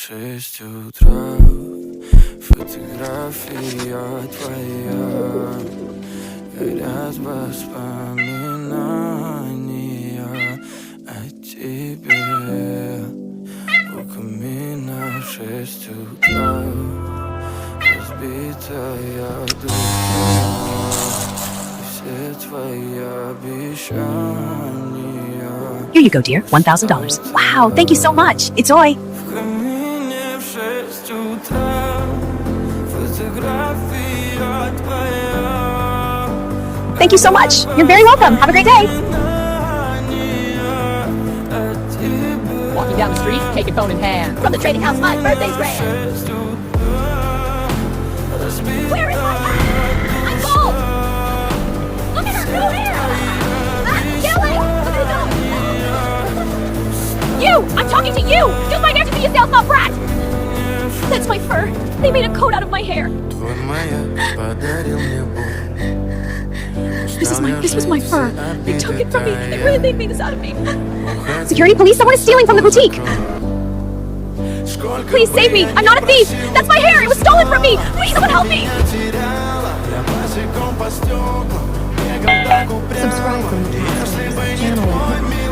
6 утра. Фотография твоя, горят воспоминания о тебе. У камина в 6 утра, разбитая душа, и все твои обещания. Here you go, dear. $1,000. Wow, thank you so much. It's Oi. В камине в 6 утра, фотография твоя. Thank you so much. You're very welcome. Have a great day. Walking down the street, take your phone in hand. From the trading house, my birthday's grand. Where is my hat? I'm bald. Look at her blue hair. Get away. Look at it go. You! I'm talking to you! Use my hair to be a sales mom brat! That's my fur. They made a coat out of my hair. Твой маяк подарил мне боль. This was my fur. They took it from me. They really made this out of me. Security, police, someone is stealing from the boutique. Please save me. I'm not a thief. That's my hair. It was stolen from me. Please, someone help me. Subscribe from the channel.